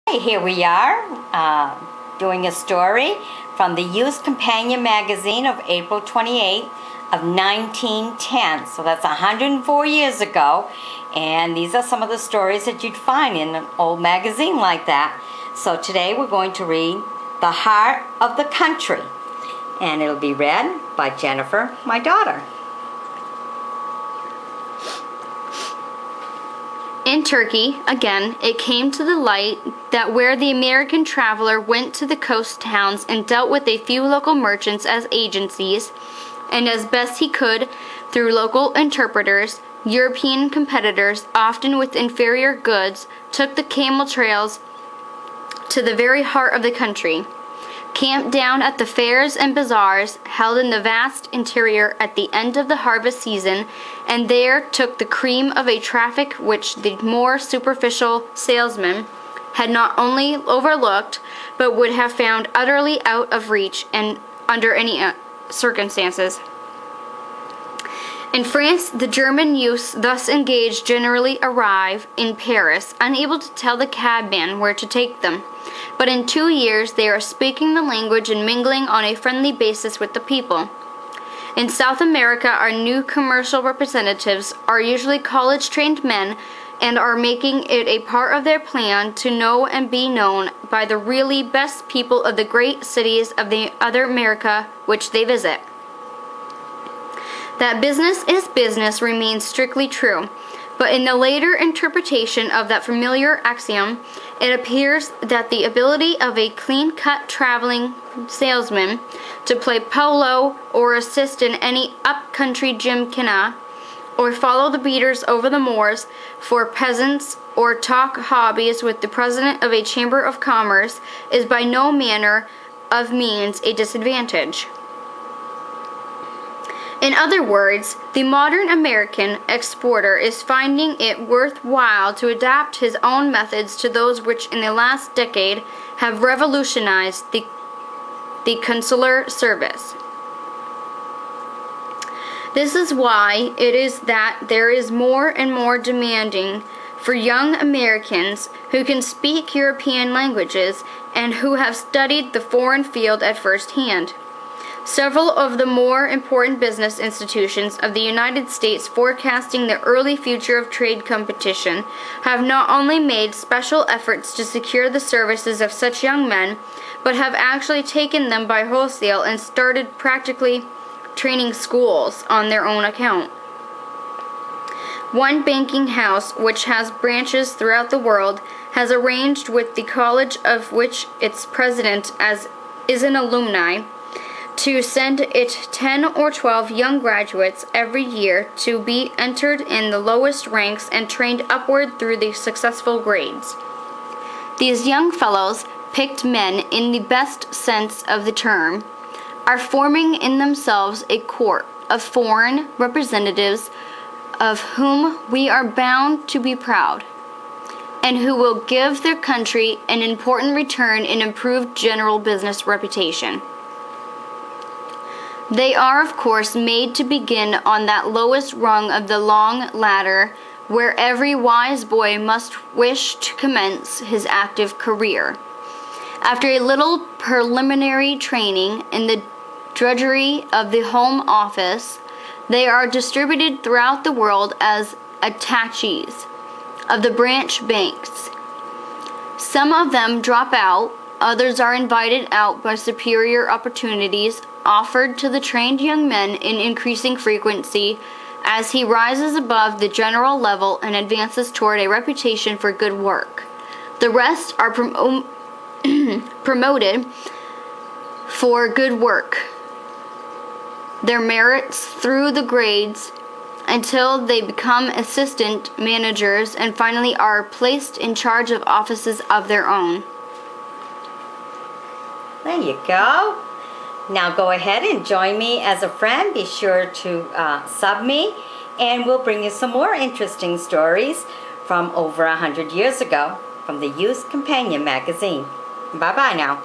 Here we are doing a story from the Youth Companion magazine of April 28th of 1910. So that's 104 years ago, and these are some of the stories that you'd find in an old magazine like that. So today we're going to read The Heart of the Country, and it'll be read by Jennifer, my daughter. In Turkey, again, it came to the light that where the American traveler went to the coast towns and dealt with a few local merchants as agencies, and as best he could, through local interpreters, European competitors, often with inferior goods, took the camel trails to the very heart of the country, camped down at the fairs and bazaars held in the vast interior at the end of the harvest season, and there took the cream of a traffic which the more superficial salesman had not only overlooked, but would have found utterly out of reach and under any circumstances. In France, the German youths thus engaged generally arrive in Paris, unable to tell the cabman where to take them. But in 2 years they are speaking the language and mingling on a friendly basis with the people. In South America, our new commercial representatives are usually college-trained men and are making it a part of their plan to know and be known by the really best people of the great cities of the other America which they visit. That business is business remains strictly true, but in the later interpretation of that familiar axiom, it appears that the ability of a clean-cut traveling salesman to play polo or assist in any up-country gymkhana, or follow the beaters over the moors for peasants, or talk hobbies with the president of a chamber of commerce, is by no manner of means a disadvantage. In other words, the modern American exporter is finding it worthwhile to adapt his own methods to those which in the last decade have revolutionized the consular service. This is why it is that there is more and more demanding for young Americans who can speak European languages and who have studied the foreign field at first hand. Several of the more important business institutions of the United States forecasting the early future of trade competition have not only made special efforts to secure the services of such young men, but have actually taken them by wholesale and started practically training schools on their own account. One banking house, which has branches throughout the world, has arranged with the college of which its president is an alumni, to send it 10 or 12 young graduates every year to be entered in the lowest ranks and trained upward through the successful grades. These young fellows, picked men in the best sense of the term, are forming in themselves a court of foreign representatives of whom we are bound to be proud, and who will give their country an important return in improved general business reputation. They are, of course, made to begin on that lowest rung of the long ladder where every wise boy must wish to commence his active career. After a little preliminary training in the drudgery of the home office, they are distributed throughout the world as attaches of the branch banks. Some of them drop out, others are invited out by superior opportunities offered to the trained young men in increasing frequency as he rises above the general level and advances toward a reputation for good work. The rest are promoted for good work, their merits through the grades until they become assistant managers and finally are placed in charge of offices of their own. There you go. Now go ahead and join me as a friend. Be sure to sub me, and we'll bring you some more interesting stories from over 100 years ago from the Youth Companion magazine. Bye-bye now.